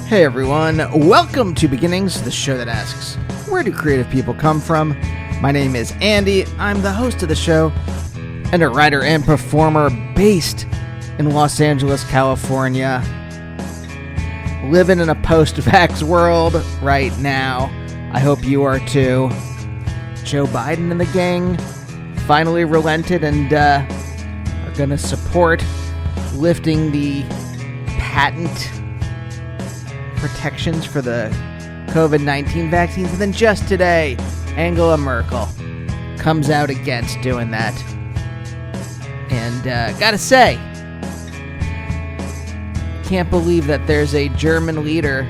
Hey everyone, welcome to Beginnings, the show that asks, where do creative people come from? My name is Andy, I'm the host of the show, and a writer and performer based in Los Angeles, California. Living in a post-vax world right now. I hope you are too. Joe Biden and the gang finally relented and are going to support lifting the patent protections for the COVID-19 vaccines. And then just today, Angela Merkel comes out against doing that. And gotta say, can't believe that there's a German leader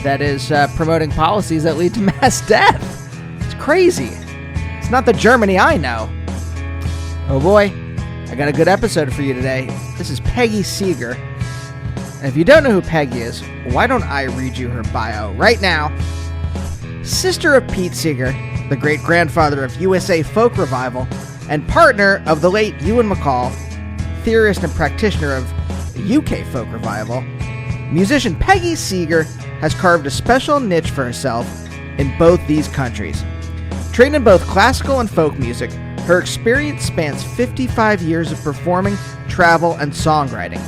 that is promoting policies that lead to mass death. It's crazy. It's not the Germany I know. Oh boy, I got a good episode for you today. This is Peggy Seeger. And if you don't know who Peggy is, why don't I read you her bio right now? Sister of Pete Seeger, the great-grandfather of USA folk revival, and partner of the late Ewan MacColl, theorist and practitioner of UK folk revival, musician Peggy Seeger has carved a special niche for herself in both these countries. Trained in both classical and folk music, her experience spans 55 years of performing, travel, and songwriting.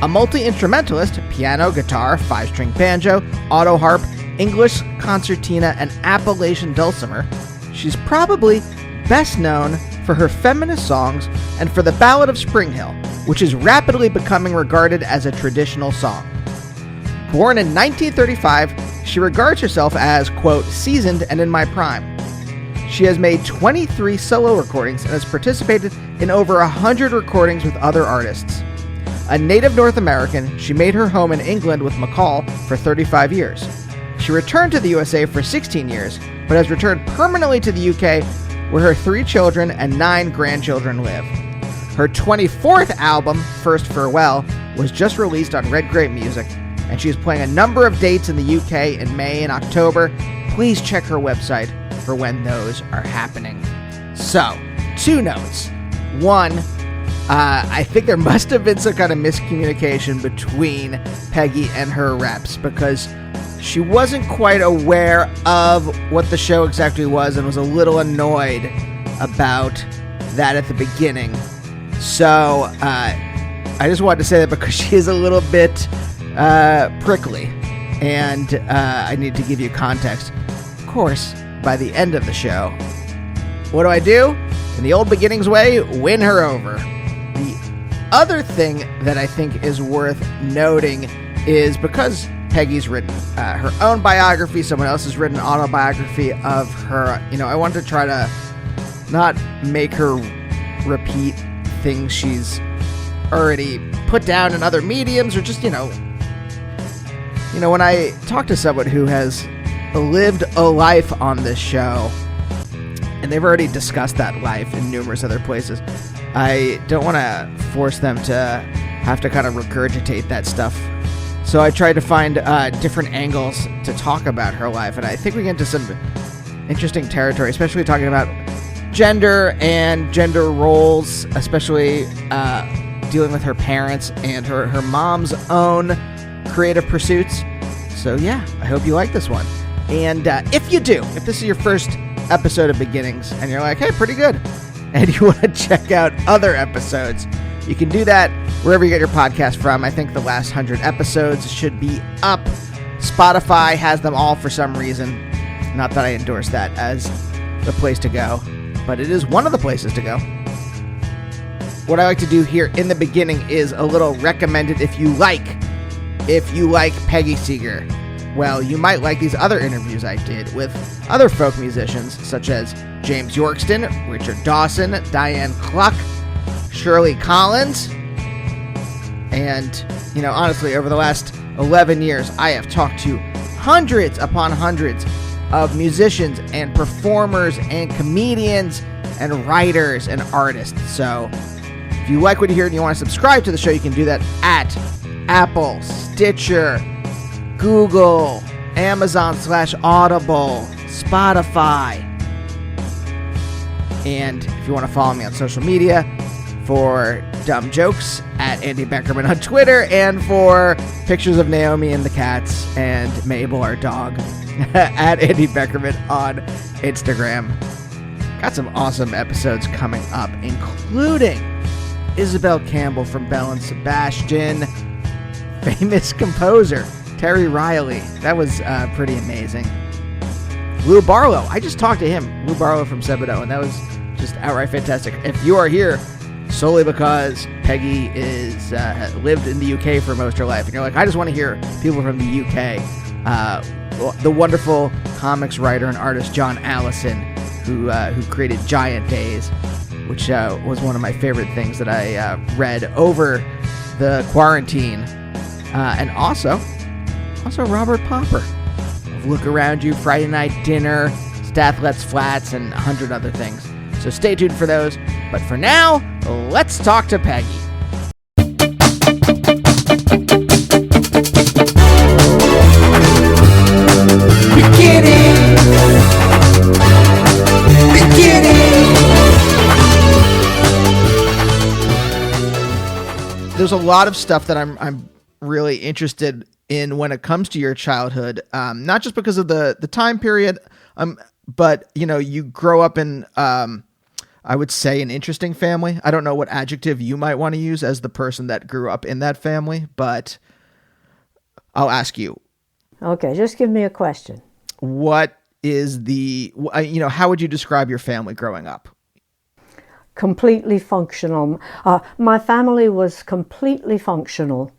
A multi-instrumentalist, piano, guitar, 5-string banjo, autoharp, English, concertina, and Appalachian dulcimer, she's probably best known for her feminist songs and for the Ballad of Springhill, which is rapidly becoming regarded as a traditional song. Born in 1935, she regards herself as, quote, seasoned and in my prime. She has made 23 solo recordings and has participated in over 100 recordings with other artists. A native North American, she made her home in England with MacColl for 35 years. She returned to the USA for 16 years, but has returned permanently to the UK, where her 3 children and 9 grandchildren live. Her 24th album, First Farewell, was just released on Red Grape Music, and she is playing a number of dates in the UK in May and October. Please check her website for when those are happening. So, 2 notes. 1, I think there must have been some kind of miscommunication between Peggy and her reps, because she wasn't quite aware of what the show exactly was and was a little annoyed about that at the beginning. So, I just wanted to say that because she is a little bit prickly, and I need to give you context. Of course, by the end of the show, what do? In the old beginnings way, win her over. The other thing that I think is worth noting is because Peggy's written her own biography, someone else has written an autobiography of her, I wanted to try to not make her repeat things she's already put down in other mediums, or just, when I talk to someone who has lived a life on this show, and they've already discussed that life in numerous other places, I don't want to force them to have to kind of regurgitate that stuff. So I tried to find different angles to talk about her life, and I think we get into some interesting territory, especially talking about gender and gender roles, especially dealing with her parents and her mom's own creative pursuits. So yeah, I hope you like this one. And if you do, if this is your first episode of Beginnings and you're like, hey, pretty good, and you want to check out other episodes, you can do that wherever you get your podcast from. I think the last 100 episodes should be up. Spotify has them all for some reason. Not that I endorse that as the place to go, but it is one of the places to go. What I like to do here in the beginning is a little recommended if you like Peggy Seeger. Well, you might like these other interviews I did with other folk musicians, such as James Yorkston, Richard Dawson, Diane Cluck, Shirley Collins, and, honestly, over the last 11 years, I have talked to hundreds upon hundreds of musicians and performers and comedians and writers and artists. So, if you like what you hear and you want to subscribe to the show, you can do that at Apple, Stitcher, Google, Amazon/Audible, Spotify. And if you want to follow me on social media, for dumb jokes at Andy Beckerman on Twitter, and for pictures of Naomi and the cats and Mabel, our dog, at Andy Beckerman on Instagram. Got some awesome episodes coming up, including Isabel Campbell from Belle and Sebastian, famous composer Terry Riley. That was pretty amazing. Lou Barlow. I just talked to him, Lou Barlow from Sebadoh, and that was just outright fantastic. If you are here solely because Peggy is lived in the UK for most of her life, and you're like, I just want to hear people from the UK, the wonderful comics writer and artist John Allison, who created Giant Days, which was one of my favorite things that I read over the quarantine, and also Robert Popper. Look Around You, Friday Night Dinner, Stathlet's Flats, and 100 other things. So stay tuned for those. But for now, let's talk to Peggy. There's a lot of stuff that I'm really interested in when it comes to your childhood, not just because of the time period, but you grow up in I would say an interesting family. I don't know what adjective you might want to use as the person that grew up in that family, but I'll ask you. Okay, just give me a question. What is how would you describe your family growing up? Completely functional. My family was completely functional.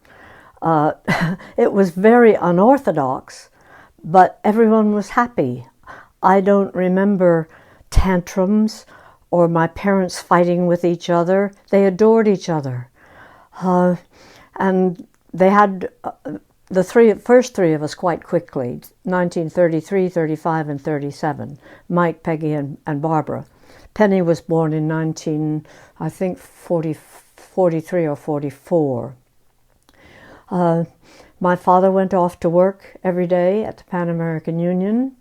It was very unorthodox, but everyone was happy. I don't remember tantrums or my parents fighting with each other. They adored each other. And they had the first three of us quite quickly, 1933, 35, and 37, Mike, Peggy, and Barbara. Penny was born in 43 or 44. My father went off to work every day at the Pan American Union.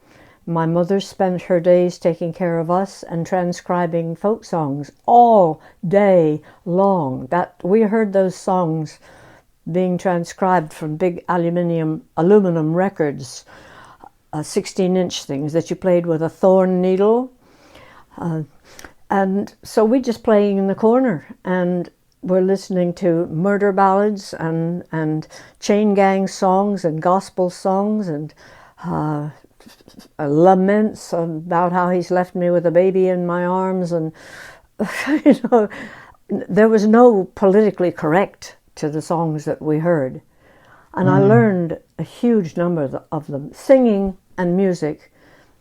My mother spent her days taking care of us and transcribing folk songs all day long. We heard those songs being transcribed from big aluminum records, 16-inch things that you played with a thorn needle. And so we just playing in the corner, and we're listening to murder ballads and chain gang songs and gospel songs and laments about how he's left me with a baby in my arms. And, there was no politically correct to the songs that we heard. And I learned a huge number of them, singing and music,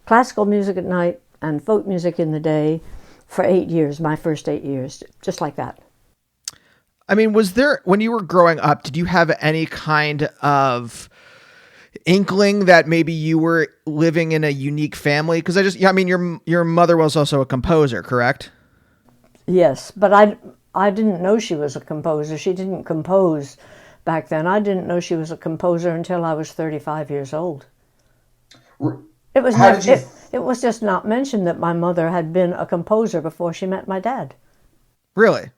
classical music at night and folk music in the day for 8 years, my first 8 years, just like that. I mean, was there, when you were growing up, did you have any kind of inkling that maybe you were living in a unique family? Because your mother was also a composer, correct? Yes, but I didn't know she was a composer. She didn't compose back then. I didn't know she was a composer until I was 35 years old. It was just not mentioned that my mother had been a composer before she met my dad. Really?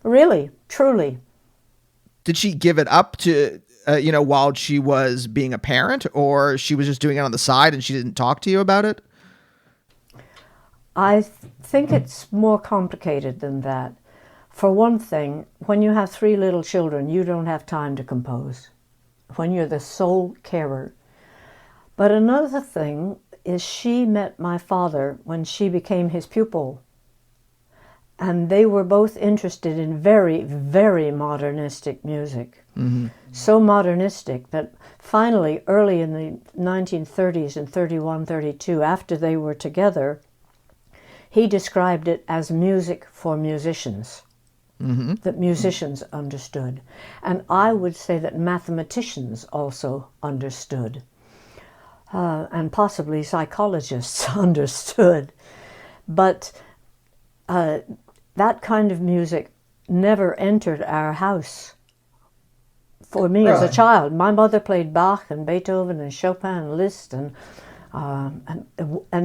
Really, truly. Did she give it up to, while she was being a parent, or she was just doing it on the side and she didn't talk to you about it? I think it's more complicated than that. For one thing, when you have 3 little children, you don't have time to compose when you're the sole carer. But another thing is she met my father when she became his pupil. And they were both interested in very, very modernistic music. Mm-hmm. So modernistic that finally, early in the 1930s and 31, 32, after they were together, he described it as music for musicians, that musicians understood. And I would say that mathematicians also understood, and possibly psychologists understood. But that kind of music never entered our house. For me as a child, my mother played Bach and Beethoven and Chopin and Liszt, and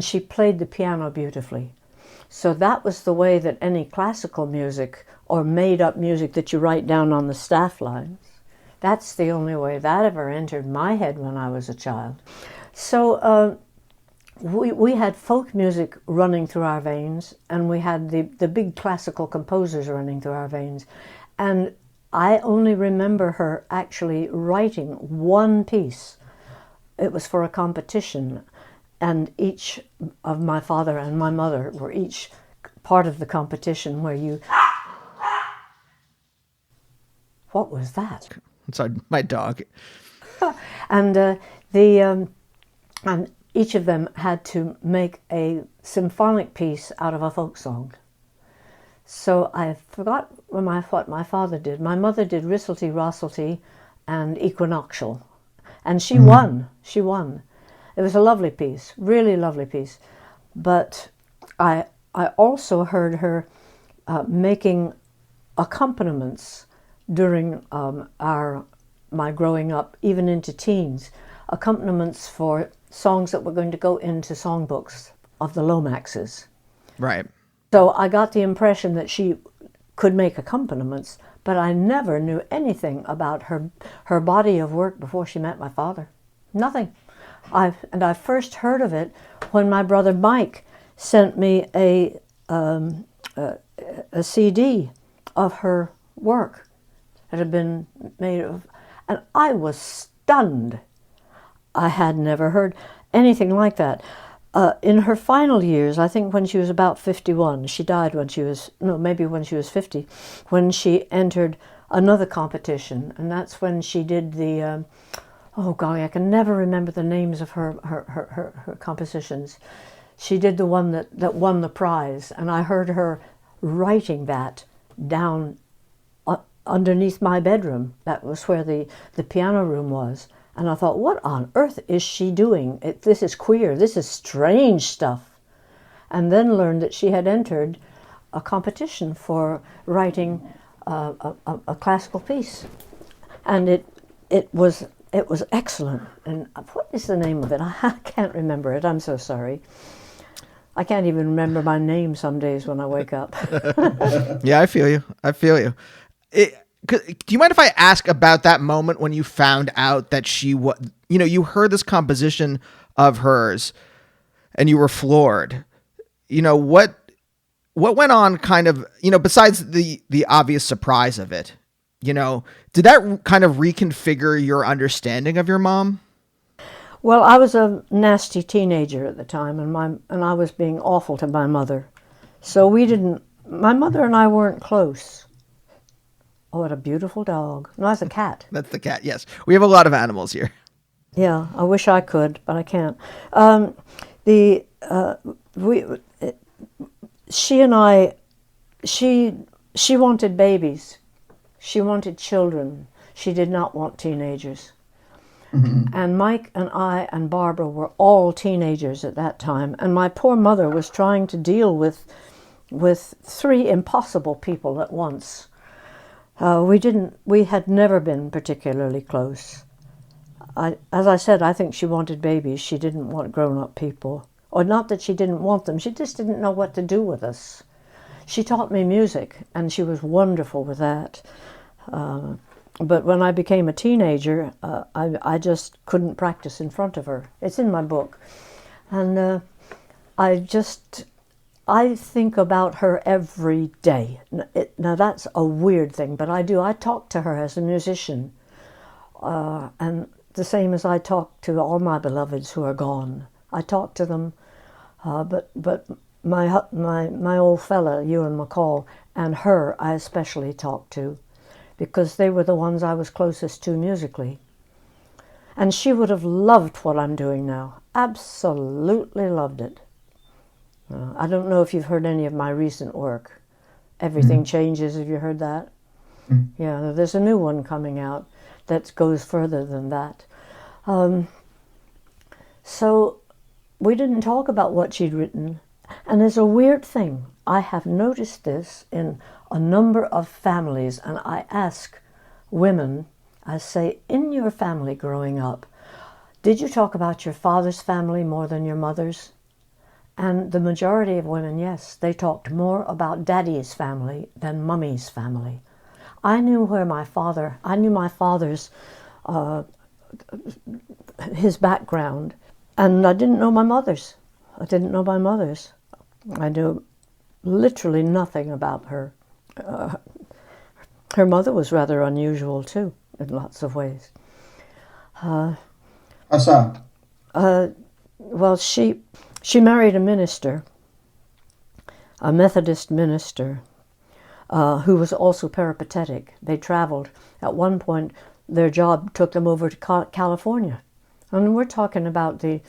she played the piano beautifully. So that was the way that any classical music or made-up music that you write down on the staff lines, that's the only way that ever entered my head when I was a child. So we had folk music running through our veins, and we had the big classical composers running through our veins. And I only remember her actually writing one piece. It was for a competition, and each of my father and my mother were each part of the competition where you... What was that? Sorry, my dog. And and each of them had to make a symphonic piece out of a folk song. So I forgot what my father did. My mother did Risselty, Rosselty, and Equinoctial, and she won. She won. It was a lovely piece, really lovely piece. But I also heard her making accompaniments during my growing up, even into teens, accompaniments for songs that were going to go into songbooks of the Lomaxes. Right. So I got the impression that she could make accompaniments, but I never knew anything about her body of work before she met my father. Nothing. I first heard of it when my brother Mike sent me a CD of her work that had been made of, and I was stunned. I had never heard anything like that. In her final years, I think when she was about 51, she died when she was, no, maybe when she was 50, when she entered another competition, and that's when she did the, oh golly, I can never remember the names of her compositions. She did the one that won the prize, and I heard her writing that down underneath my bedroom. That was where the piano room was. And I thought, what on earth is she doing? This is queer. This is strange stuff. And then learned that she had entered a competition for writing a classical piece. And it was excellent. And what is the name of it? I can't remember it. I'm so sorry. I can't even remember my name some days when I wake up. Yeah, I feel you. Do you mind if I ask about that moment when you found out that she was, you heard this composition of hers and you were floored? What went on kind of, besides the obvious surprise of it, did that kind of reconfigure your understanding of your mom? Well, I was a nasty teenager at the time, and I was being awful to my mother. So my mother and I weren't close. Oh, what a beautiful dog. No, that's a cat. That's the cat, yes. We have a lot of animals here. Yeah, I wish I could, but I can't. She and I, she wanted babies. She wanted children. She did not want teenagers. Mm-hmm. And Mike and I and Barbara were all teenagers at that time, and my poor mother was trying to deal with three impossible people at once. We had never been particularly close. As I said, I think she wanted babies. She didn't want grown-up people. Or not that she didn't want them, she just didn't know what to do with us. She taught me music, and she was wonderful with that. But when I became a teenager, I just couldn't practice in front of her. It's in my book. And I think about her every day. Now that's a weird thing, but I do. I talk to her as a musician, and the same as I talk to all my beloveds who are gone. I talk to them, but my old fella, Ewan MacColl, and her I especially talk to, because they were the ones I was closest to musically. And she would have loved what I'm doing now. Absolutely loved it. I don't know if you've heard any of my recent work. Everything Changes, have you heard that? Yeah, there's a new one coming out that goes further than that. So we didn't talk about what she'd written. And there's a weird thing. I have noticed this in a number of families, and I ask women, I say, in your family growing up, did you talk about your father's family more than your mother's? And the majority of women, yes, they talked more about daddy's family than mummy's family. I knew my father's, his background, and I didn't know my mother's. I knew literally nothing about her. Her mother was rather unusual too, in lots of ways. How so? Well, she married a minister, a Methodist minister, who was also peripatetic. They traveled. At one point, their job took them over to California. And we're talking about the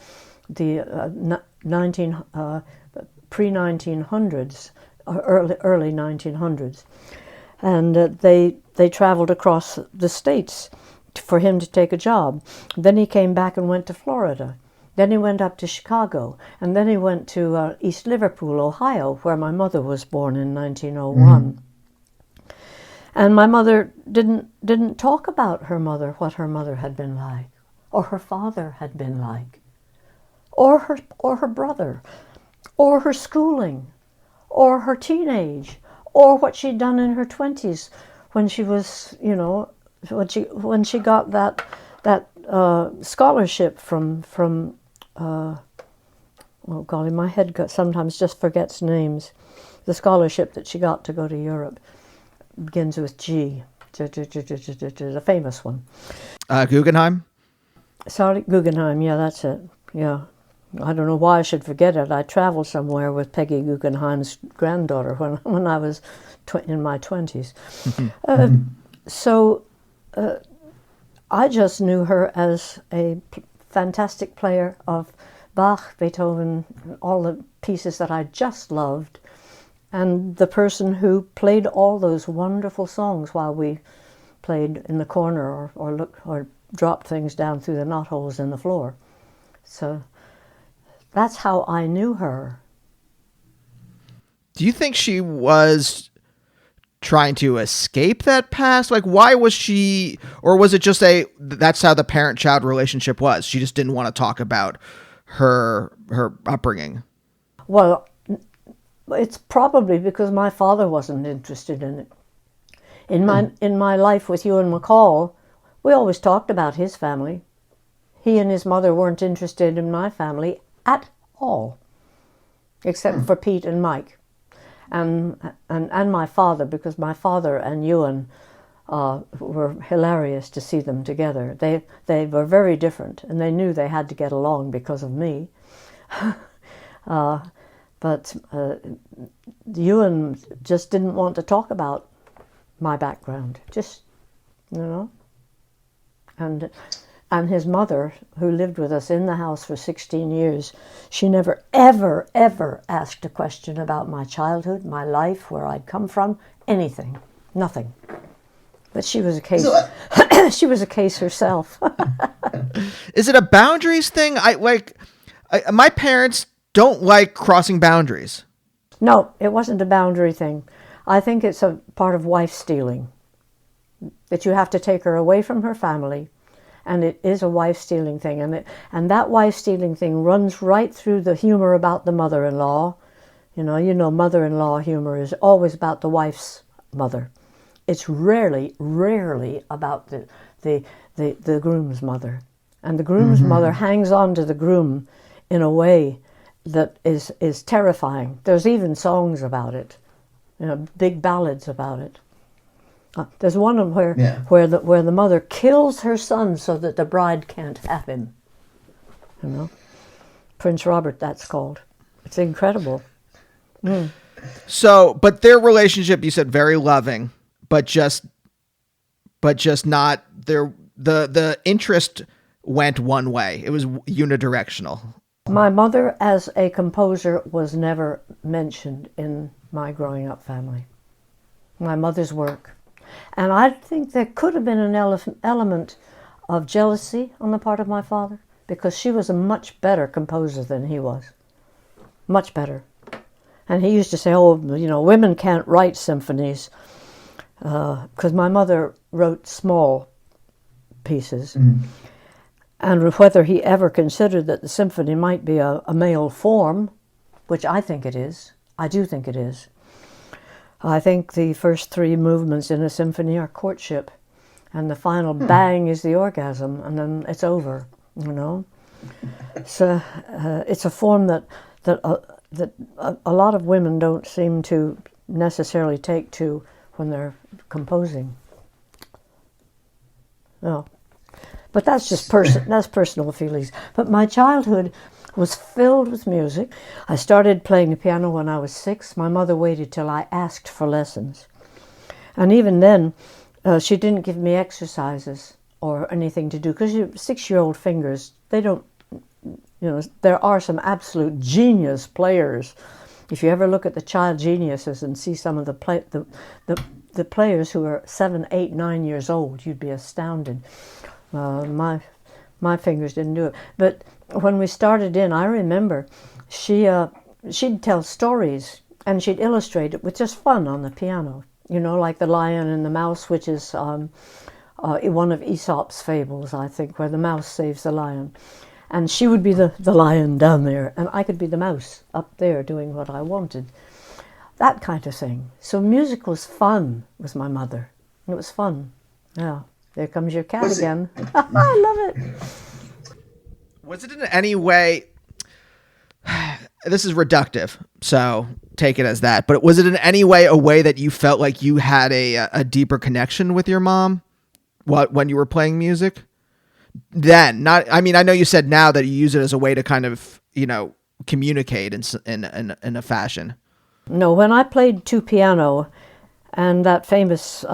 pre-1900s, early 1900s. And they traveled across the states for him to take a job. Then he came back and went to Florida. Then he went up to Chicago, and then he went to East Liverpool, Ohio, where my mother was born in 1901. And my mother didn't talk about her mother, what her mother had been like, or her father had been like, or her brother, or her schooling, or her teenage, or what she'd done in her 20s when she was, when she got that scholarship from oh golly, my head sometimes just forgets names. The scholarship that she got to go to Europe begins with G, the famous one. Guggenheim? Sorry, Guggenheim, yeah, that's it, yeah. I don't know why I should forget it. I traveled somewhere with Peggy Guggenheim's granddaughter when I was in my 20s. So I just knew her as a fantastic player of Bach, Beethoven, all the pieces that I just loved, and the person who played all those wonderful songs while we played in the corner or dropped things down through the knotholes in the floor. So that's how I knew her. Do you think she was trying to escape that past? Like, why was she, or was it just that's how the parent-child relationship was? She just didn't want to talk about her upbringing. Well, it's probably because my father wasn't interested in it. In my life with Ewan MacColl, we always talked about his family. He and his mother weren't interested in my family at all, except for Pete and Mike, and my father, because my father and Ewan were hilarious to see them together. They were very different, and they knew they had to get along because of me. But Ewan just didn't want to talk about my background, And his mother, who lived with us in the house for 16 years, she never, ever, ever asked a question about my childhood, my life, where I'd come from, anything, nothing. But she was a case. She was a case herself. Is it a boundaries thing? My parents don't like crossing boundaries. No, it wasn't a boundary thing. I think it's a part of wife stealing, that you have to take her away from her family. And it is a wife-stealing thing. And that wife-stealing thing runs right through the humor about the mother-in-law. You know, mother-in-law humor is always about the wife's mother. It's rarely about the groom's mother. And the groom's mother hangs on to the groom in a way that is terrifying. There's even songs about it, big ballads about it. There's one of them where the mother kills her son so that the bride can't have him. Prince Robert, that's called. It's incredible. So, but their relationship, you said, very loving, but just not their. The interest went one way. It was unidirectional. My mother, as a composer, was never mentioned in my growing up family. My mother's work. And I think there could have been an element of jealousy on the part of my father, because she was a much better composer than he was. Much better. And he used to say, women can't write symphonies, because my mother wrote small pieces. And whether he ever considered that the symphony might be a male form, which I think it is. I do think it is. I think the first 3 movements in a symphony are courtship, and the final bang is the orgasm, and then it's over, you know. So it's a form that a lot of women don't seem to necessarily take to when they're composing. No, but that's just that's personal feelings. But my childhood was filled with music. I started playing the piano when I was 6. My mother waited till I asked for lessons. And even then, she didn't give me exercises or anything to do, because 6-year-old fingers, they don't, there are some absolute genius players. If you ever look at the child geniuses and see some of the players who are 7, 8, 9 years old, you'd be astounded. My fingers didn't do it. But when we started in, I remember she'd tell stories and she'd illustrate it with just fun on the piano. Like The Lion and the Mouse, which is one of Aesop's fables, I think, where the mouse saves the lion. And she would be the lion down there, and I could be the mouse up there doing what I wanted. That kind of thing. So music was fun with my mother. It was fun. Yeah. There comes your cat again. I love it. Was it in any way, this is reductive, so take it as that, but was it in any way a way that you felt like you had a deeper connection with your mom when you were playing music? Then, I know you said now that you use it as a way to kind of, communicate in a fashion. No, when I played 2 piano, and that famous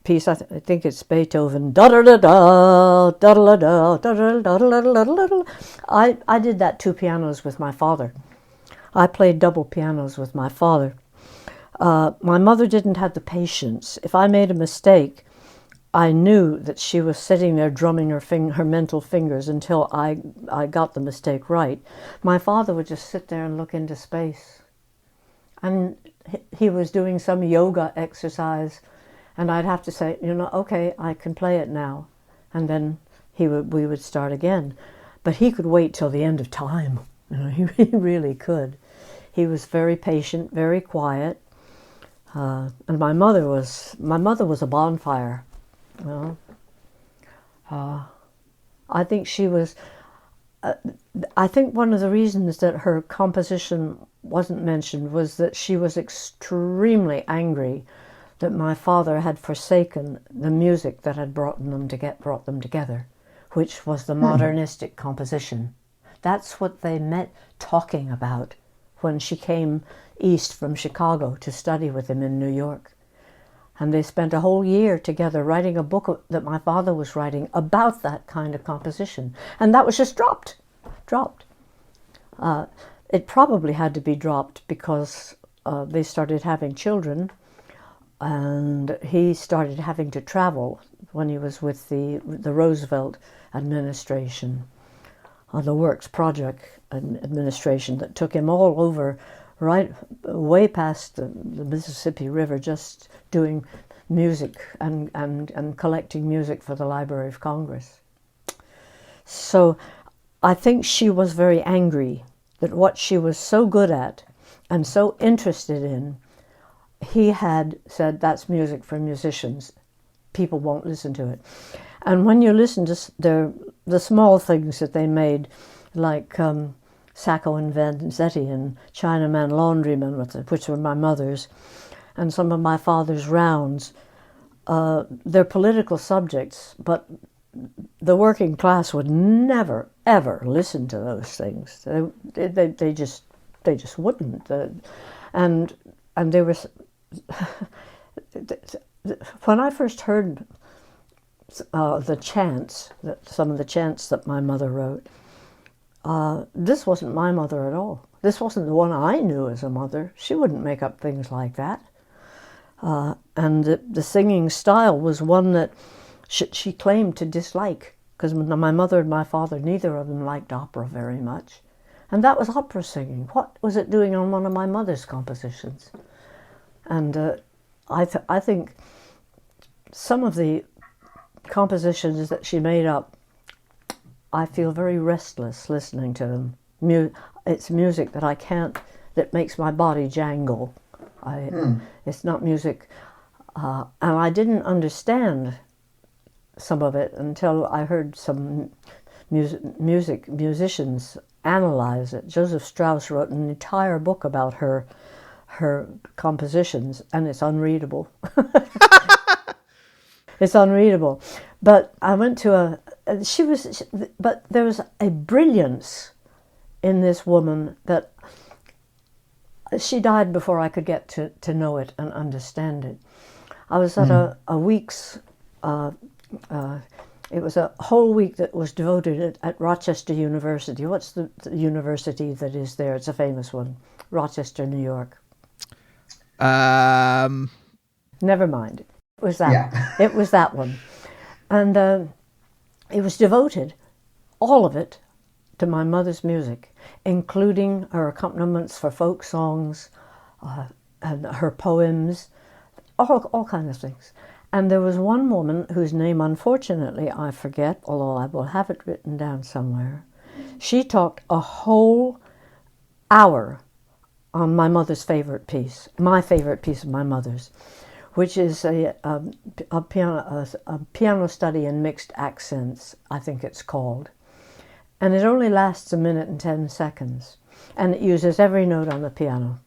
piece, I think it's Beethoven, da-da-da-da, da-da-da-da, da-da-da-da-da-da-da. I did that 2 pianos with my father. I played double pianos with my father. My mother didn't have the patience. If I made a mistake, I knew that she was sitting there drumming her mental fingers until I got the mistake right. My father would just sit there and look into space. And he was doing some yoga exercise, and I'd have to say, okay, I can play it now. And then we would start again. But he could wait till the end of time. He really could. He was very patient, very quiet. And my mother was a bonfire. I think she was. I think one of the reasons that her composition wasn't mentioned was that she was extremely angry that my father had forsaken the music that had brought them together, which was the modernistic composition. That's what they met talking about when she came east from Chicago to study with him in New York. And they spent a whole year together writing a book that my father was writing about that kind of composition. And that was just dropped. It probably had to be dropped because they started having children, and he started having to travel when he was with the Roosevelt administration, the Works Project administration that took him all over, right way past the Mississippi River, just doing music and collecting music for the Library of Congress. So I think she was very angry that what she was so good at and so interested in, he had said, that's music for musicians. People won't listen to it. And when you listen to the small things that they made, like Sacco and Vanzetti and Chinaman Laundryman, which were my mother's, and some of my father's rounds, they're political subjects, but the working class would never, ever listen to those things. They just wouldn't. And they were... When I first heard the chants, some of the chants that my mother wrote, this wasn't my mother at all. This wasn't the one I knew as a mother. She wouldn't make up things like that. And the singing style was one that she claimed to dislike, because my mother and my father, neither of them liked opera very much. And that was opera singing. What was it doing on one of my mother's compositions? And I think some of the compositions that she made up, I feel very restless listening to them. It's music that that makes my body jangle. It's not music. And I didn't understand some of it until I heard some musicians analyze it. Joseph Strauss wrote an entire book about her compositions, and it's unreadable. It's unreadable. But I went to but there was a brilliance in this woman that she died before I could get to know it and understand it. I was at a week's, it was a whole week that was devoted at Rochester University. What's the university that is there? It's a famous one. Rochester, New York. Never mind. It was that. Yeah. It was that one. And it was devoted, all of it, to my mother's music, including her accompaniments for folk songs, and her poems, all kinds of things. And there was one woman whose name, unfortunately, I forget, although I will have it written down somewhere. She talked a whole hour on my mother's favorite piece, my favorite piece of my mother's, which is a piano study in mixed accents, I think it's called. And it only lasts 1 minute and 10 seconds. And it uses every note on the piano.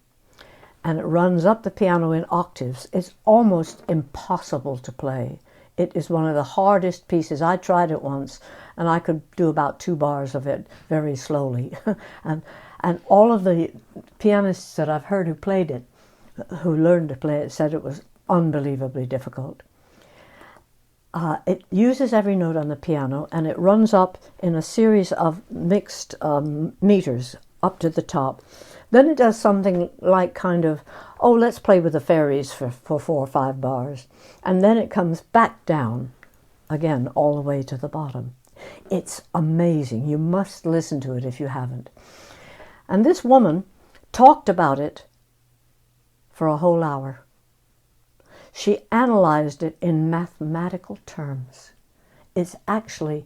And it runs up the piano in octaves. It's almost impossible to play. It is one of the hardest pieces. I tried it once, and I could do about 2 bars of it very slowly. and all of the pianists that I've heard who played it, who learned to play it, said it was unbelievably difficult. It uses every note on the piano, and it runs up in a series of mixed meters up to the top. Then it does something like kind of, let's play with the fairies for 4 or 5 bars. And then it comes back down again all the way to the bottom. It's amazing. You must listen to it if you haven't. And this woman talked about it for a whole hour. She analyzed it in mathematical terms. It's actually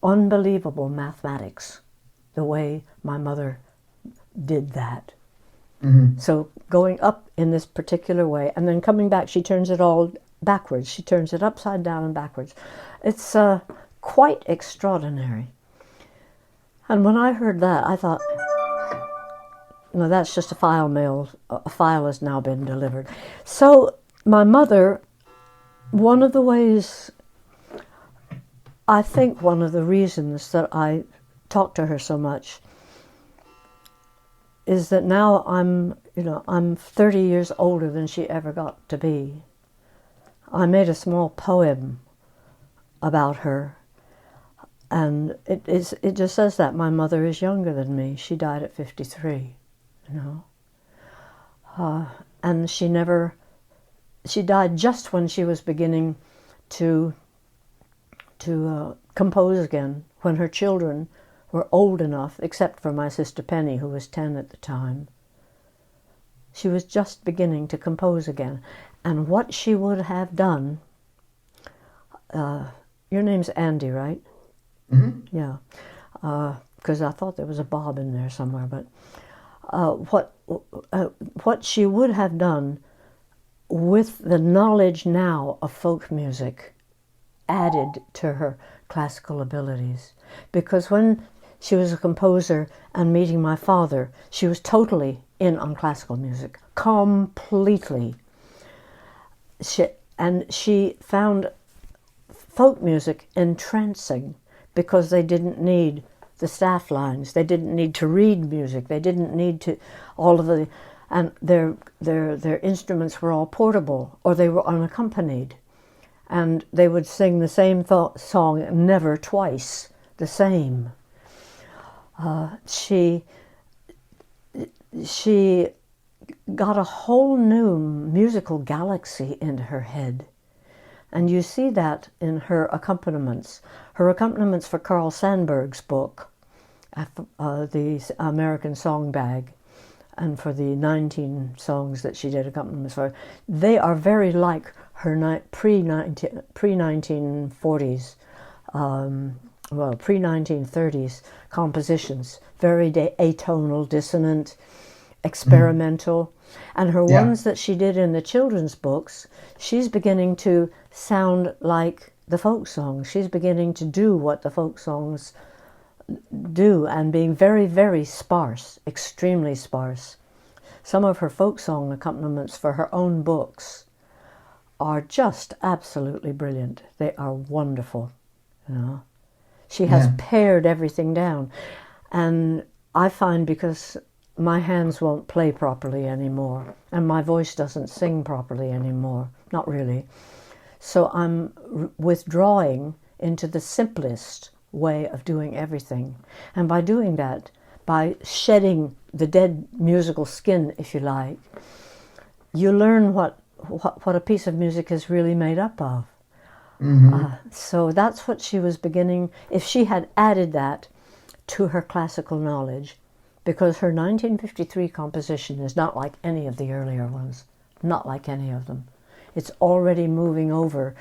unbelievable mathematics, the way my mother did that. Mm-hmm. So going up in this particular way and then coming back, she turns it all backwards. She turns it upside down and backwards. It's quite extraordinary. And when I heard that, I thought, no, that's just a file has now been delivered. So my mother, one of the ways, I think one of the reasons that I talk to her so much is that now I'm 30 years older than she ever got to be. I made a small poem about her, and it just says that my mother is younger than me. She died at 53, and she died just when she was beginning to compose again, when her children were old enough, except for my sister Penny, who was 10 at the time. She was just beginning to compose again. And what she would have done, your name's Andy, right? Mm-hmm. Yeah, because I thought there was a Bob in there somewhere, but what she would have done with the knowledge now of folk music added to her classical abilities. Because when she was a composer and meeting my father, she was totally in on classical music, completely. She found folk music entrancing because they didn't need the staff lines, they didn't need to read music, they didn't need to and their instruments were all portable, or they were unaccompanied, and they would sing the same song never twice the same. She got a whole new musical galaxy into her head, and you see that in her accompaniments. Her accompaniments for Carl Sandburg's book, the American Song Bag, and for the 19 songs that she did accompaniments for, they are very like her pre-1940s, pre-1930s compositions, very atonal, dissonant, experimental. And her ones that she did in the children's books, she's beginning to sound like the folk songs. She's beginning to do what the folk songs do, and being very, very sparse, extremely sparse. Some of her folk song accompaniments for her own books are just absolutely brilliant. They are wonderful, you know. She has pared everything down. And I find, because my hands won't play properly anymore, and my voice doesn't sing properly anymore, not really. So I'm withdrawing into the simplest way of doing everything. And by doing that, by shedding the dead musical skin, if you like, you learn what a piece of music is really made up of. So that's what she was beginning. If she had added that to her classical knowledge, because her 1953 composition is not like any of the earlier ones, not like any of them. It's already moving over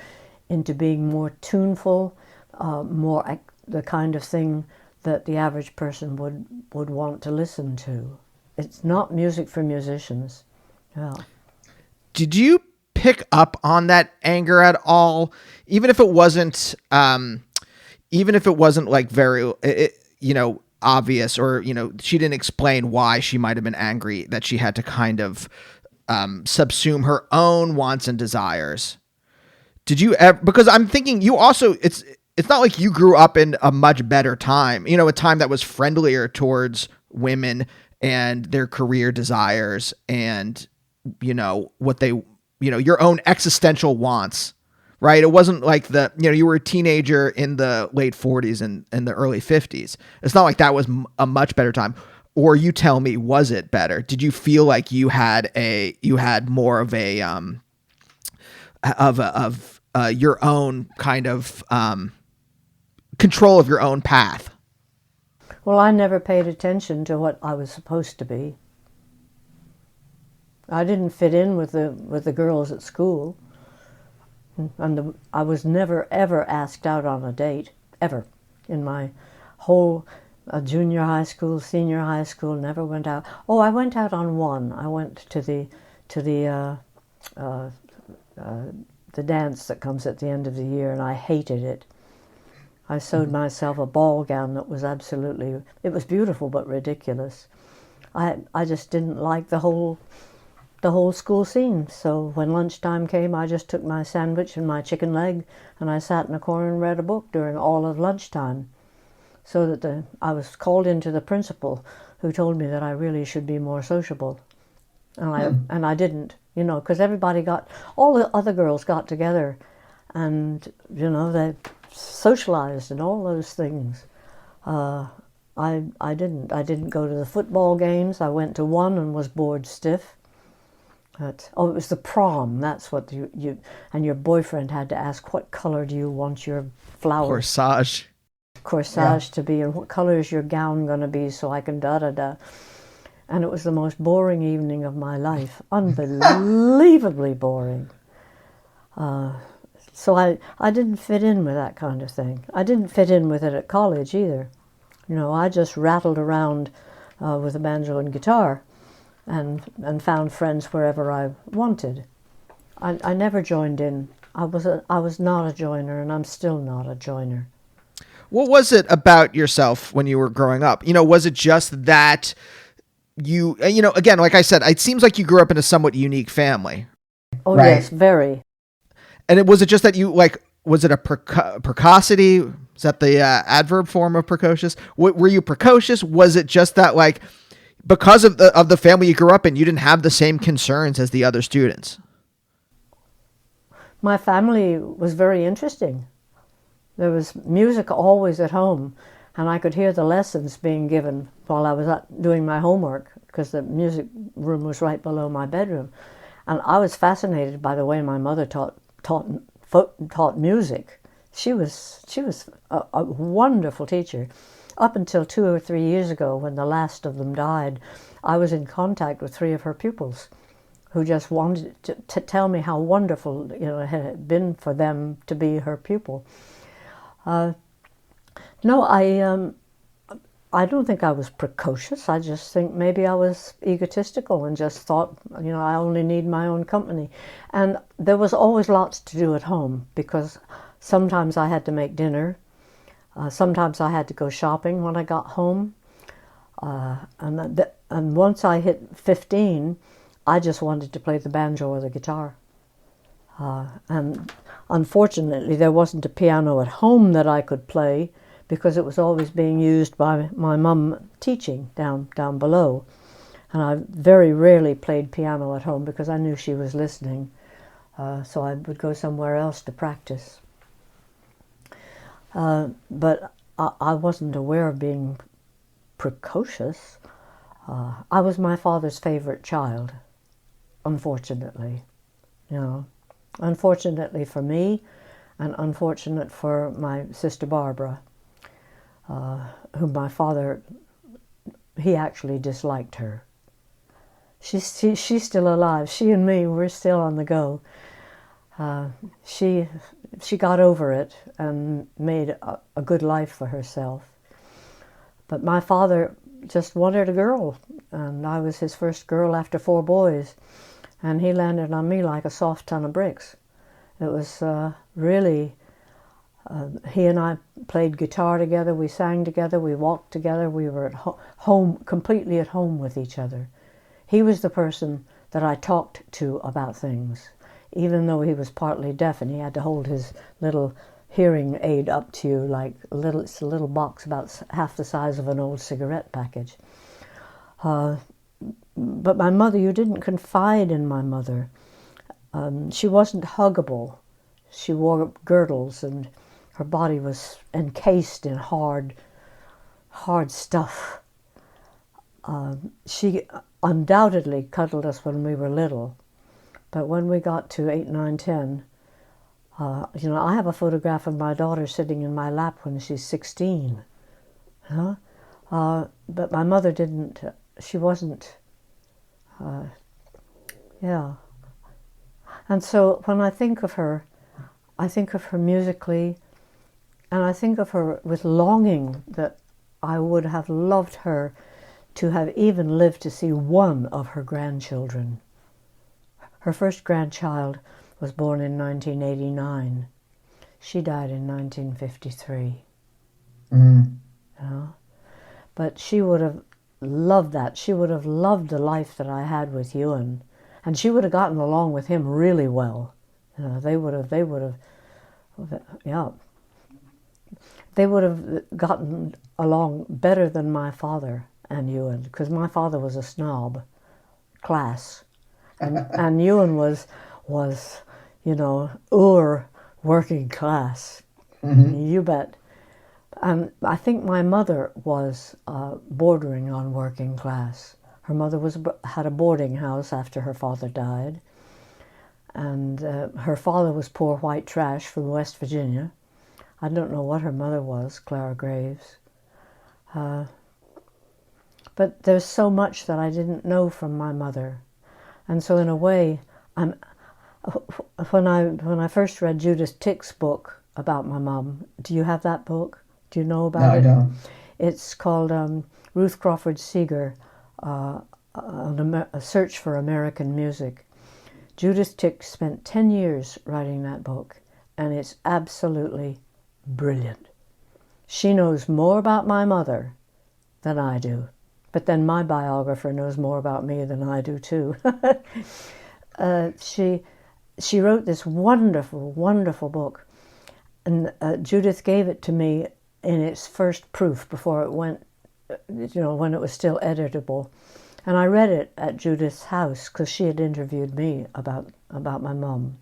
into being more tuneful, more the kind of thing that the average person would want to listen to. It's not music for musicians. Yeah. Did you pick up on that anger at all, even if it wasn't like very, obvious, or, she didn't explain why she might have been angry, that she had to kind of subsume her own wants and desires? Did you ever, because I'm thinking you also, it's not like you grew up in a much better time, a time that was friendlier towards women and their career desires and, what they, your own existential wants, right? It wasn't like you were a teenager in the late 40s and the early 50s. It's not like that was a much better time. Or you tell me, was it better? Did you feel like you had more of a your own kind of control of your own path? Well, I never paid attention to what I was supposed to be. I didn't fit in with the girls at school, and I was never ever asked out on a date, ever, in my whole junior high school, senior high school. Never went out. Oh, I went out on one. I went to the dance that comes at the end of the year, and I hated it. I sewed myself a ball gown that was it was beautiful but ridiculous. I just didn't like the whole school scene. So when lunchtime came, I just took my sandwich and my chicken leg, and I sat in a corner and read a book during all of lunchtime. So that I was called into the principal, who told me that I really should be more sociable. And I didn't, because all the other girls got together, and, they socialized and all those things. I didn't go to the football games. I went to one and was bored stiff. It was the prom. That's what you and your boyfriend had to ask, what color do you want your flowers? Corsage to be, and what color is your gown going to be, so I can da-da-da. And it was the most boring evening of my life. Unbelievably boring. So I didn't fit in with that kind of thing. I didn't fit in with it at college either. I just rattled around with a banjo and guitar and found friends wherever I wanted. I never joined in. I was not a joiner, and I'm still not a joiner. What was it about yourself when you were growing up? Was it just that you, again, like I said, it seems like you grew up in a somewhat unique family. Oh, right. Yes, very. And was it just that you, was it a precocity? Is that the adverb form of precocious? Were you precocious? Was it just that, because of the family you grew up in, you didn't have the same concerns as the other students? My family was very interesting. There was music always at home, and I could hear the lessons being given while I was doing my homework, because the music room was right below my bedroom. And I was fascinated by the way my mother taught music. She was a wonderful teacher. Up until 2 or 3 years ago, when the last of them died, I was in contact with 3 of her pupils, who just wanted to tell me how wonderful it had been for them to be her pupil. No, I don't think I was precocious. I just think maybe I was egotistical and just thought, I only need my own company. And there was always lots to do at home because sometimes I had to make dinner. Sometimes I had to go shopping when I got home. And once I hit 15, I just wanted to play the banjo or the guitar. And unfortunately, there wasn't a piano at home that I could play because it was always being used by my mum teaching down below. And I very rarely played piano at home because I knew she was listening. So I would go somewhere else to practice. But I wasn't aware of being precocious. I was my father's favorite child, unfortunately. Unfortunately for me, and unfortunate for my sister Barbara, whom my father, he actually disliked her. She's still alive. She and me, we're still on the go. She got over it and made a good life for herself. But my father just wanted a girl, and I was his first girl after 4 boys, and he landed on me like a soft ton of bricks. It was really, he and I played guitar together, we sang together, we walked together, we were at home, completely at home with each other. He was the person that I talked to about things, even though he was partly deaf and he had to hold his little hearing aid up to you like it's a little box about half the size of an old cigarette package. But my mother, you didn't confide in my mother. She wasn't huggable. She wore girdles and her body was encased in hard stuff. She undoubtedly cuddled us when we were little, but when we got to 8, 9, 10, I have a photograph of my daughter sitting in my lap when she's 16. But my mother didn't, she wasn't, yeah. And so when I think of her musically, and I think of her with longing that I would have loved her to have even lived to see one of her grandchildren. Her first grandchild was born in 1989. She died in 1953. But she would have loved that. She would have loved the life that I had with Ewan. And she would have gotten along with him really well. They would have gotten along better than my father and Ewan, because my father was a snob, class. And Ewan was working class. You bet. And I think my mother was bordering on working class. Her mother had a boarding house after her father died. And her father was poor white trash from West Virginia. I don't know what her mother was, Clara Graves. But there's so much that I didn't know from my mother. And so in a way, when I first read Judith Tick's book about my mom, do you have that book? Do you know about it? No, I don't. It's called Ruth Crawford Seeger, A Search for American Music. Judith Tick spent 10 years writing that book, and it's absolutely brilliant. She knows more about my mother than I do, but then my biographer knows more about me than I do too. She wrote this wonderful, wonderful book, and Judith gave it to me in its first proof before it went, when it was still editable. And I read it at Judith's house because she had interviewed me about my mom.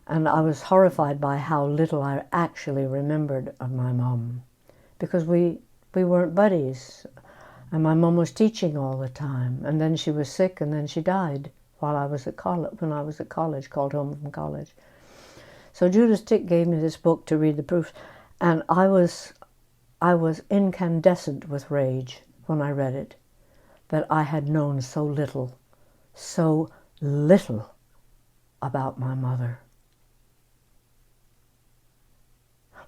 And I was horrified by how little I actually remembered of my mom, because we weren't buddies. And my mom was teaching all the time, and then she was sick, and then she died while I was at college. When I was at college, called home from college. So Judith Tick gave me this book to read the proofs, and I was incandescent with rage when I read it, that I had known so little about my mother.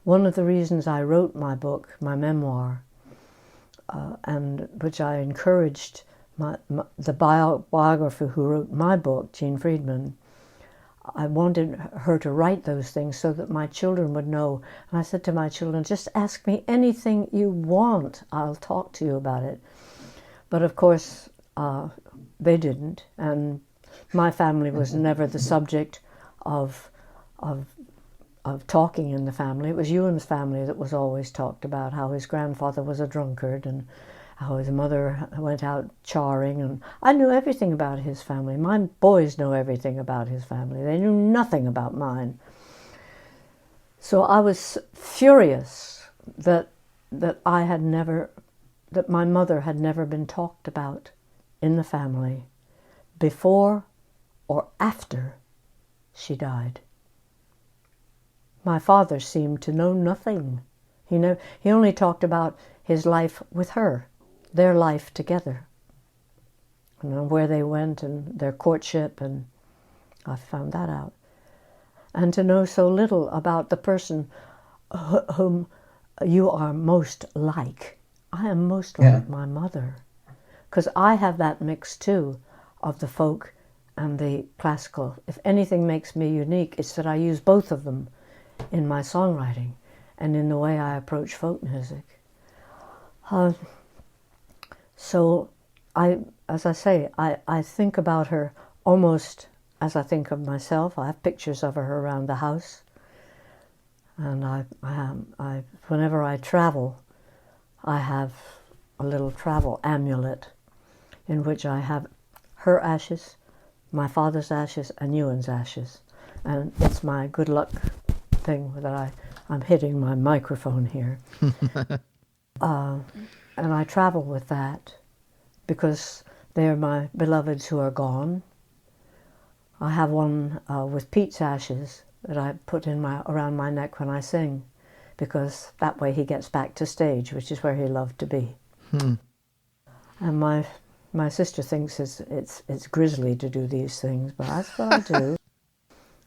One of the reasons I wrote my book, my memoir, and which I encouraged the biographer who wrote my book, Jean Friedman. I wanted her to write those things so that my children would know. And I said to my children, just ask me anything you want. I'll talk to you about it. But of course, they didn't. And my family was never the subject of talking in the family. It was Ewan's family that was always talked about, how his grandfather was a drunkard and how his mother went out charring, and I knew everything about his family. My boys know everything about his family. They knew nothing about mine. So I was furious that my mother had never been talked about in the family before or after she died. My father seemed to know nothing. He only talked about his life with her, their life together, where they went and their courtship, and I found that out. And to know so little about the person whom you are most like. I am most like my mother, because I have that mix too of the folk and the classical. If anything makes me unique, it's that I use both of them in my songwriting and in the way I approach folk music. So as I say, I think about her almost as I think of myself. I have pictures of her around the house, and I whenever I travel, I have a little travel amulet in which I have her ashes, my father's ashes, and Ewan's ashes, and it's my good luck thing that I'm hitting my microphone here. And I travel with that because they're my beloveds who are gone. I have one with Pete's ashes that I put around my neck when I sing, because that way he gets back to stage, which is where he loved to be. And my sister thinks it's grisly to do these things, but that's what I do.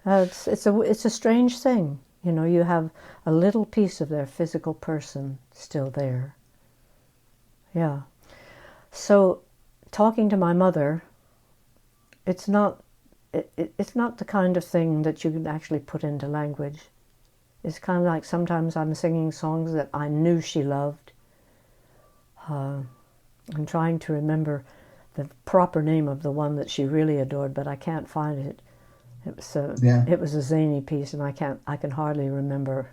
It's a strange thing, you have a little piece of their physical person still there. Yeah. So talking to my mother, it's not the kind of thing that you can actually put into language. It's kind of like sometimes I'm singing songs that I knew she loved. I'm trying to remember the proper name of the one that she really adored, but I can't find it. It was a zany piece, and I can hardly remember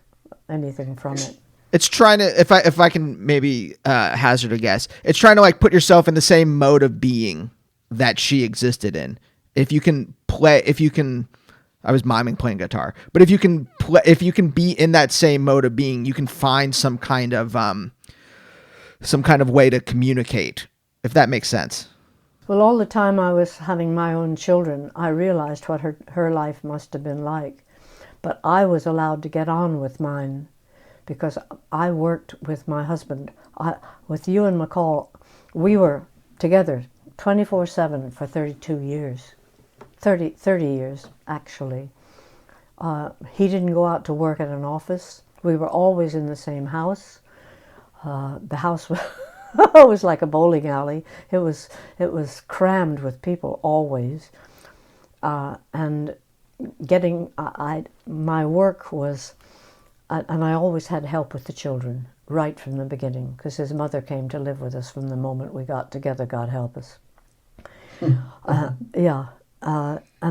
anything from it. It's trying to, if I can maybe hazard a guess, it's trying to like put yourself in the same mode of being that she existed in. I was miming playing guitar, but if you can be in that same mode of being, you can find some kind of way to communicate, if that makes sense. Well, all the time I was having my own children, I realized what her life must have been like, but I was allowed to get on with mine, because I worked with my husband. With Ewan MacColl, we were together 24/7 for 32 years. 30 years, actually. He didn't go out to work at an office. We were always in the same house. The house was like a bowling alley. It was crammed with people, always. And my work was... And I always had help with the children, right from the beginning, because his mother came to live with us from the moment we got together, God help us. And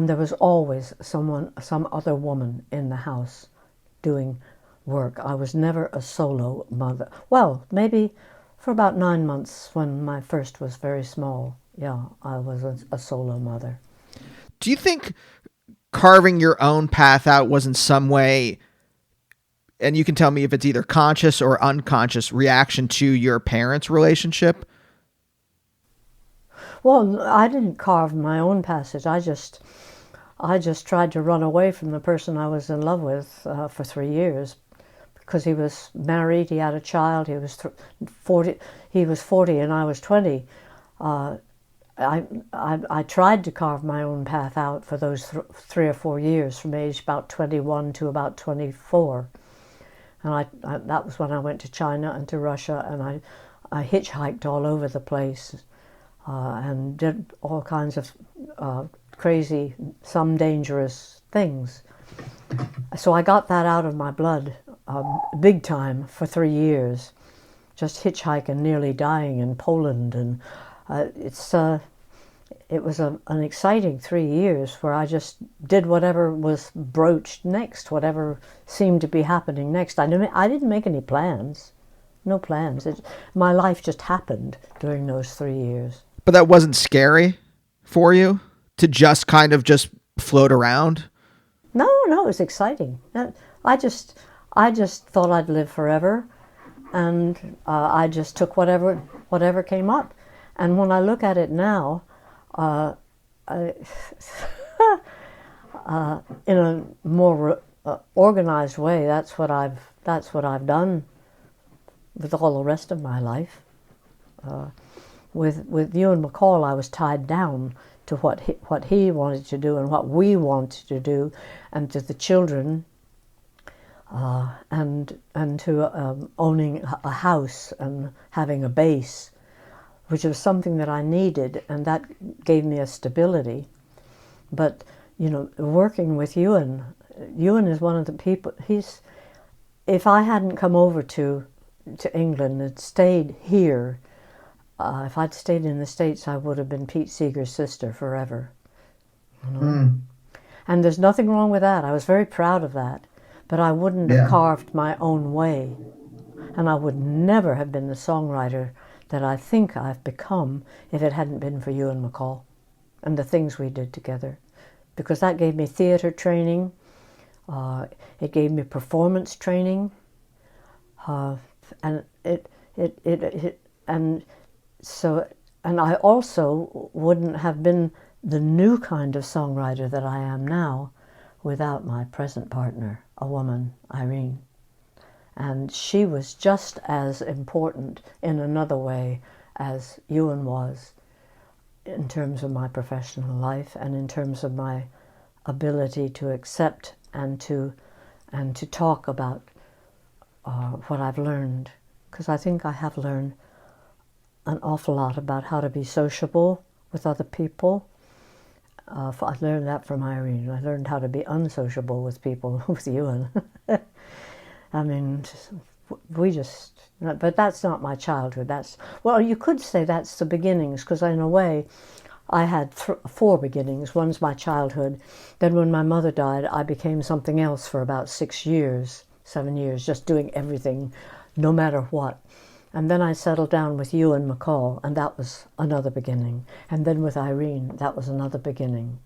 there was always some other woman in the house doing work. I was never a solo mother. Well, maybe for about 9 months when my first was very small. Yeah, I was a solo mother. Do you think carving your own path out was in some way, and you can tell me if it's either conscious or unconscious, reaction to your parents' relationship? Well, I didn't carve my own passage. I just tried to run away from the person I was in love with for 3 years, because he was married, he had a child, he was 40 and I was 20. I tried to carve my own path out for those 3 or 4 years, from age about 21 to about 24. And that was when I went to China and to Russia, and I hitchhiked all over the place and did all kinds of crazy, some dangerous things. So I got that out of my blood big time for 3 years, just hitchhiking, nearly dying in Poland. And it was an exciting 3 years where I just did whatever was broached next, whatever seemed to be happening next. I didn't make any plans, no plans. My life just happened during those 3 years. But that wasn't scary for you to just kind of just float around? No, it was exciting. I just thought I'd live forever, and I just took whatever came up. And when I look at it now, in a more organized way, that's what I've done with all the rest of my life. With Ewan MacColl, I was tied down to what he wanted to do and what we wanted to do, and to the children, and to owning a house and having a base, which was something that I needed, and that gave me a stability. But working with Ewan is one of the people. If I hadn't come over to England and stayed here. If I'd stayed in the States, I would have been Pete Seeger's sister forever. And there's nothing wrong with that. I was very proud of that. But I wouldn't have carved my own way. And I would never have been the songwriter that I think I've become if it hadn't been for Ewan MacColl and the things we did together. Because that gave me theater training. It gave me performance training. And I also wouldn't have been the new kind of songwriter that I am now without my present partner, a woman, Irene. And she was just as important in another way as Ewan was in terms of my professional life and in terms of my ability to accept and to talk about what I've learned. Because I think I have learned an awful lot about how to be sociable with other people. I learned that from Irene. I learned how to be unsociable with people with Ewan. I mean, but that's not my childhood. Well, you could say that's the beginnings, because in a way, I had 4 beginnings. One's my childhood. Then when my mother died, I became something else for about 7 years, just doing everything, no matter what. And then I settled down with Ewan MacColl, and that was another beginning. And then with Irene, that was another beginning.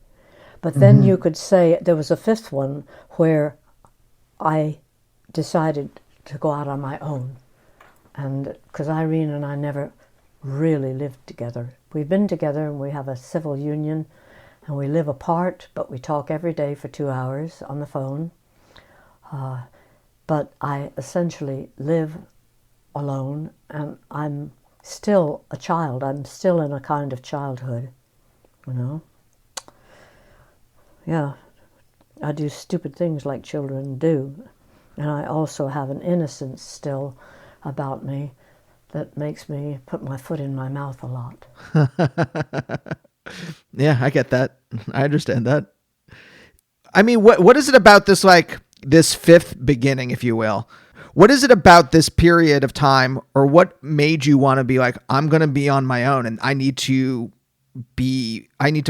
But then you could say there was a 5th one where I decided to go out on my own. And because Irene and I never really lived together. We've been together and we have a civil union and we live apart, but we talk every day for 2 hours on the phone. But I essentially live alone, and I'm still a child. I'm still in a kind of childhood, Yeah, I do stupid things like children do, and I also have an innocence still about me that makes me put my foot in my mouth a lot. Yeah, I get that. I understand that. I mean, what is it about this 5th beginning, if you will? What is it about this period of time, or what made you want to be like, I'm going to be on my own and I need to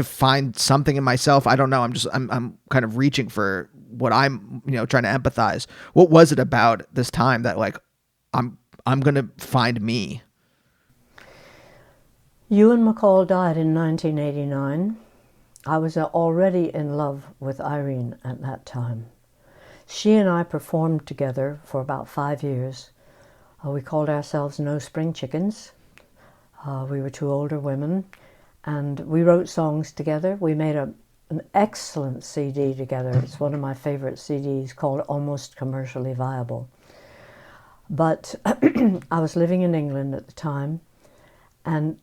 find something in myself. I don't know. I'm kind of reaching for what I'm, trying to empathize. What was it about this time that I'm going to find me? Ewan MacColl died in 1989. I was already in love with Irene at that time. She and I performed together for about 5 years. We called ourselves No Spring Chickens. We were 2 older women, and we wrote songs together. We made an excellent CD together. It's one of my favorite CDs, called Almost Commercially Viable. But I was living in England at the time, and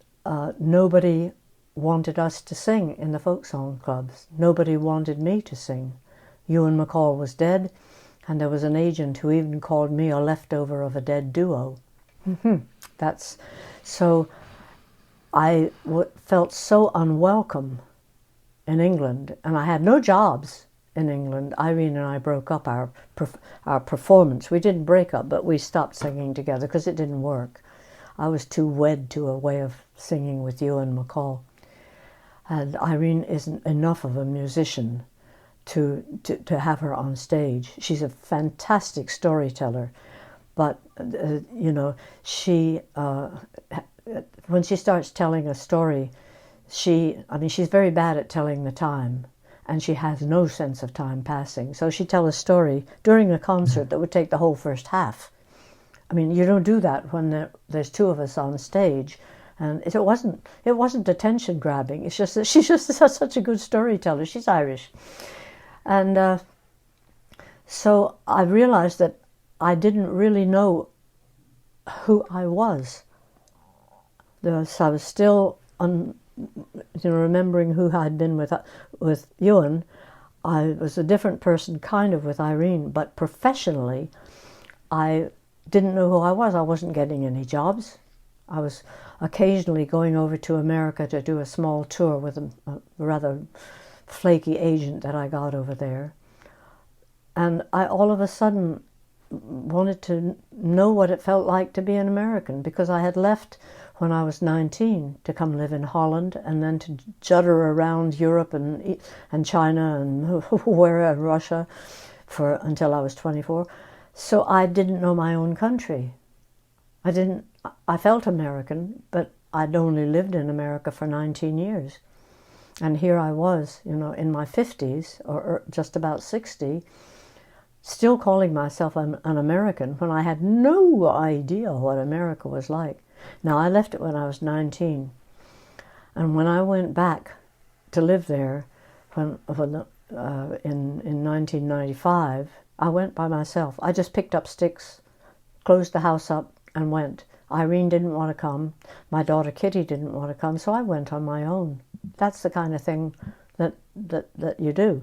nobody wanted us to sing in the folk song clubs. Nobody wanted me to sing. Ewan MacColl was dead, and there was an agent who even called me a leftover of a dead duo. So I felt so unwelcome in England, and I had no jobs in England. Irene and I broke up our performance. We didn't break up, but we stopped singing together because it didn't work. I was too wed to a way of singing with Ewan MacColl. And Irene isn't enough of a musician to have her on stage. She's a fantastic storyteller, but she when she starts telling a story, she's very bad at telling the time, and she has no sense of time passing. So she'd tell a story during a concert that would take the whole first half. I mean, you don't do that when there's two of us on stage. And it wasn't attention grabbing. It's just that she's just such a good storyteller. She's Irish. And so I realized that I didn't really know who I was. So I was still remembering who I'd been with Ewan. I was a different person kind of with Irene, but professionally I didn't know who I was. I wasn't getting any jobs. I was occasionally going over to America to do a small tour with a rather flaky agent that I got over there. And I all of a sudden wanted to know what it felt like to be an American, because I had left when I was 19 to come live in Holland, and then to judder around Europe and China and Russia until I was 24. So I didn't know my own country. I felt American, but I'd only lived in America for 19 years. And here I was, in my 50s, or just about 60, still calling myself an American when I had no idea what America was like. Now, I left it when I was 19. And when I went back to live there in 1995, I went by myself. I just picked up sticks, closed the house up, and went. Irene didn't want to come. My daughter Kitty didn't want to come, so I went on my own. That's the kind of thing that you do.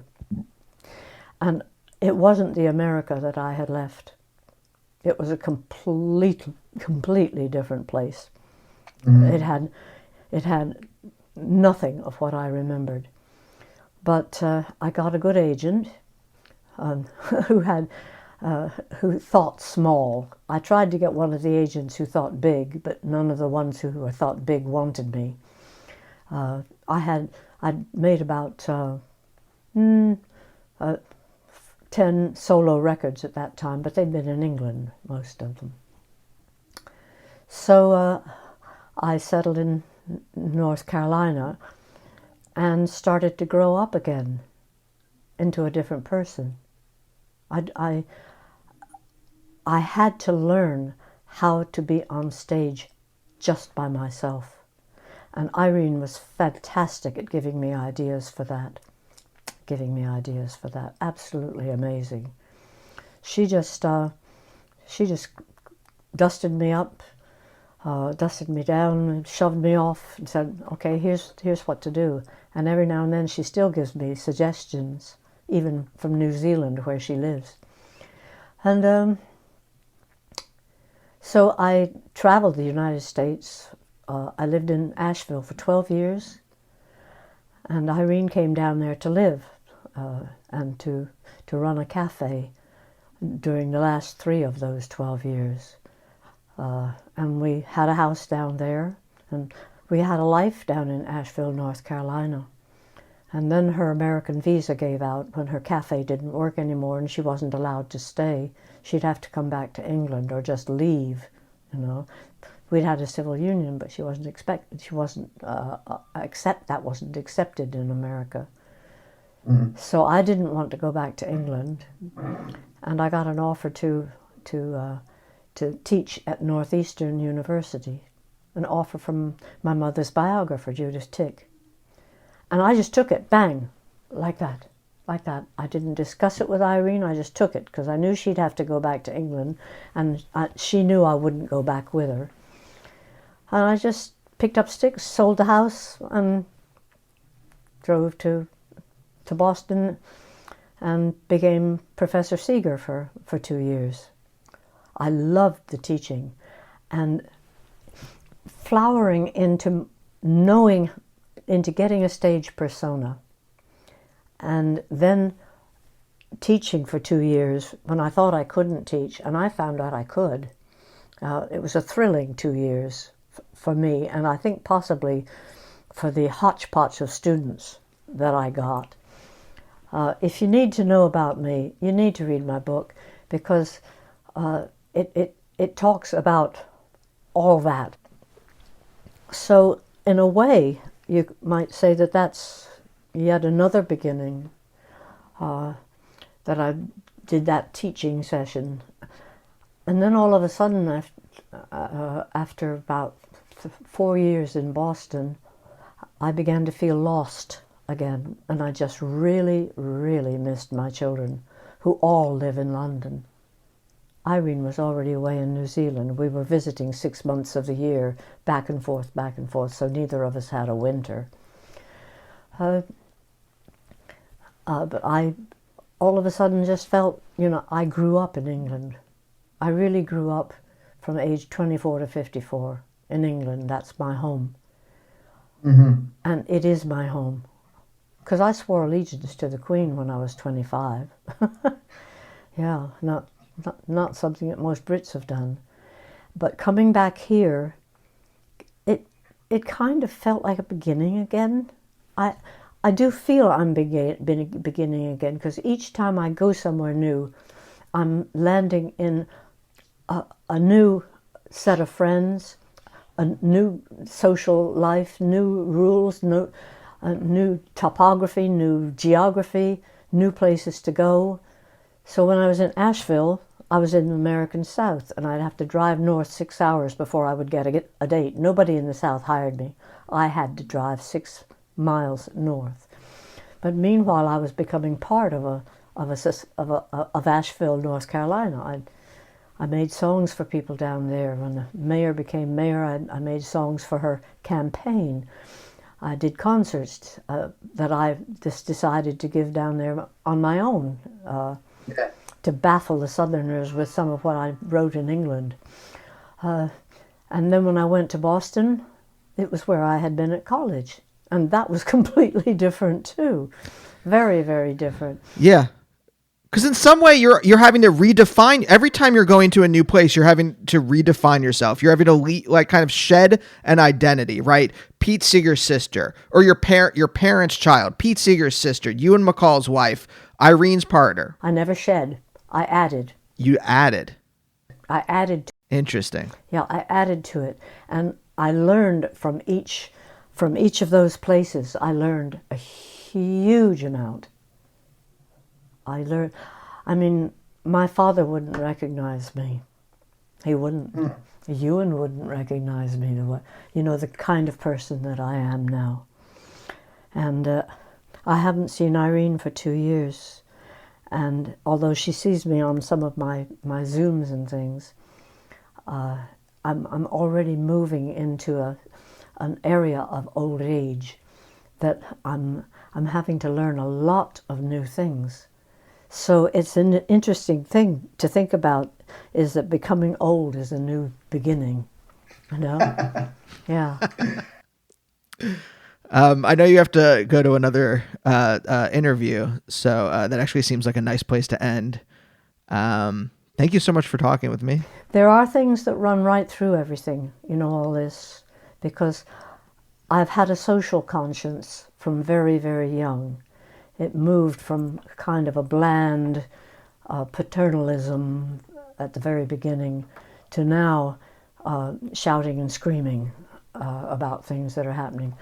And it wasn't the America that I had left. It was a completely different place. Mm-hmm. It had nothing of what I remembered. But I got a good agent who thought small. I tried to get one of the agents who thought big, but none of the ones who thought big wanted me. I'd made about 10 solo records at that time, but they'd been in England, most of them. So I settled in North Carolina and started to grow up again into a different person. I had to learn how to be on stage just by myself. And Irene was fantastic at giving me ideas for that. Absolutely amazing. She just dusted me up, dusted me down, and shoved me off and said, okay, here's what to do. And every now and then she still gives me suggestions, even from New Zealand where she lives. And so I traveled the United States. I lived in Asheville for 12 years, and Irene came down there to live and to run a cafe during the last 3 of those 12 years. And we had a house down there, and we had a life down in Asheville, North Carolina. And then her American visa gave out when her cafe didn't work anymore and she wasn't allowed to stay. She'd have to come back to England or just leave, We'd had a civil union, but that wasn't accepted in America. Mm-hmm. So I didn't want to go back to England, and I got an offer to teach at Northeastern University, an offer from my mother's biographer, Judith Tick. And I just took it, bang, like that. I didn't discuss it with Irene, I just took it, because I knew she'd have to go back to England, and she knew I wouldn't go back with her. And I just picked up sticks, sold the house, and drove to Boston and became Professor Seeger for 2 years. I loved the teaching, and flowering into knowing, into getting a stage persona, and then teaching for 2 years when I thought I couldn't teach, and I found out I could. It was a thrilling 2 years for me, and I think possibly for the hodgepodge of students that I got. If you need to know about me, you need to read my book, because it talks about all that. So in a way, you might say that that's yet another beginning, that I did that teaching session. And then all of a sudden, after about 4 years in Boston, I began to feel lost again. And I just really, really missed my children, who all live in London. Irene was already away in New Zealand. We were visiting 6 months of the year, back and forth, so neither of us had a winter. But I all of a sudden just felt, I grew up in England. I really grew up from age 24 to 54 in England. That's my home. Mm-hmm. And it is my home. Because I swore allegiance to the Queen when I was 25. Yeah, not something that most Brits have done. But coming back here, it kind of felt like a beginning again. I do feel I'm beginning again, because each time I go somewhere new, I'm landing in a new set of friends, a new social life, new rules, new topography, new geography, new places to go. So when I was in Asheville, I was in the American South, and I'd have to drive north 6 hours before I would get a date. Nobody in the South hired me. I had to drive 6 miles north. But meanwhile, I was becoming part of Asheville, North Carolina. I made songs for people down there. When the mayor became mayor, I made songs for her campaign. I did concerts that I just decided to give down there on my own, to baffle the Southerners with some of what I wrote in England. And then when I went to Boston, it was where I had been at college. And that was completely different too. Very, very different. Yeah. Because in some way you're having to redefine, every time you're going to a new place, you're having to redefine yourself. You're having to kind of shed an identity, right? Pete Seeger's sister, or your parents' child, Pete Seeger's sister, Ewan MacColl's wife, Irene's partner. I never shed. I added. You added. I added. Interesting. Yeah, I added to it. And I learned from each of those places. I learned a huge amount. My father wouldn't recognize me. He wouldn't. Ewan wouldn't recognize me, the kind of person that I am now. And I haven't seen Irene for 2 years. And although she sees me on some of my Zooms and things, I'm already moving into an area of old age that I'm having to learn a lot of new things. So it's an interesting thing to think about, is that becoming old is a new beginning, Yeah. I know you have to go to another interview, so that actually seems like a nice place to end. Thank you so much for talking with me. There are things that run right through everything, all this, because I've had a social conscience from very, very young. It moved from kind of a bland paternalism at the very beginning to now shouting and screaming about things that are happening.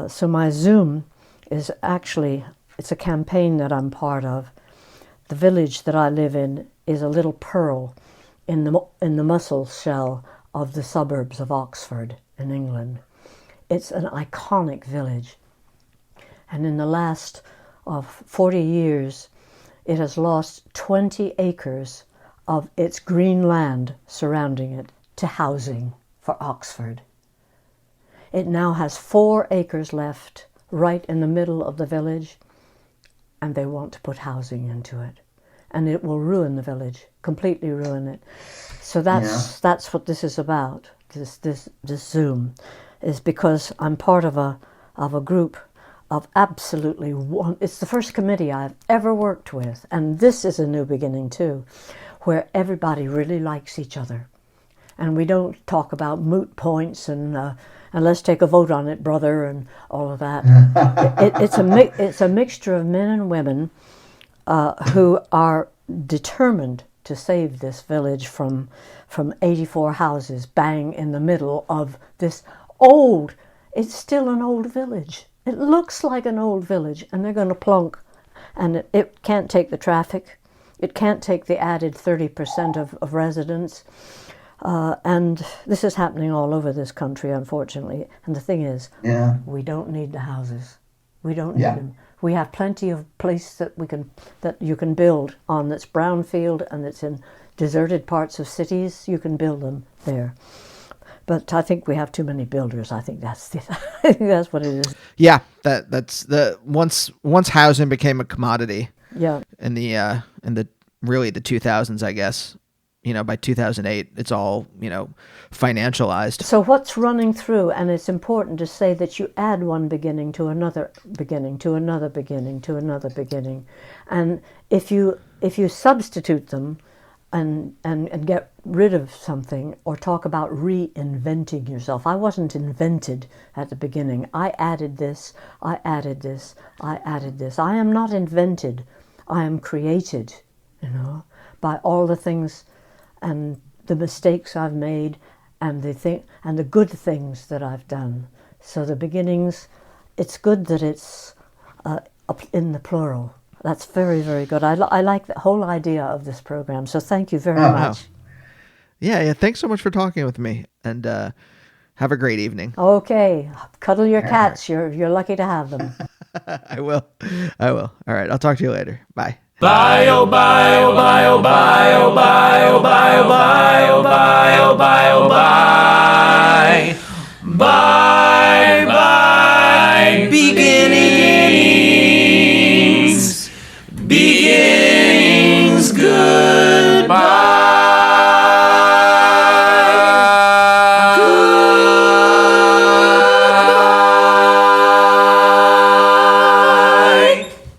So my Zoom is actually, it's a campaign that I'm part of. The village that I live in is a little pearl in the mussel shell of the suburbs of Oxford in England. It's an iconic village. And in the last 40 years, it has lost 20 acres of its green land surrounding it to housing for Oxford. It now has 4 acres left right in the middle of the village, and they want to put housing into it. And it will ruin the village, completely ruin it. So that's what this is about. this Zoom, is because I'm part of a group of absolutely one. It's the first committee I've ever worked with, and this is a new beginning too, where everybody really likes each other, and we don't talk about moot points and let's take a vote on it, brother, and all of that. It's a mixture of men and women who are determined to save this village from 84 houses bang in the middle of this old. It's still an old village. It looks like an old village, and they're going to plunk, and it can't take the traffic. It can't take the added 30% of residents. And this is happening all over this country, unfortunately. And the thing is, we don't need the houses. We don't need them. We have plenty of place that you can build on that's brownfield and that's in deserted parts of cities. You can build them there. But I think we have too many builders. I think that's what it is. Yeah, that's the once housing became a commodity. Yeah. In the really the 2000s, I guess. By 2008, it's all, financialized. So what's running through, and it's important to say that you add one beginning to another beginning, to another beginning, to another beginning. And if you substitute them and get rid of something or talk about reinventing yourself. I wasn't invented at the beginning. I added this, I added this, I added this. I am not invented. I am created, by all the things and the mistakes I've made and the good things that I've done. So the beginnings, it's good that it's in the plural. That's very, very good. I like the whole idea of this program. So thank you very much. Yeah. Thanks so much for talking with me, and have a great evening. Okay. Cuddle your cats. You're lucky to have them. I will. All right. I'll talk to you later. Bye. Bye, oh bye, oh bye, oh bye, oh bye, oh bye, oh bye, oh bye, oh bye, oh bye. Bye.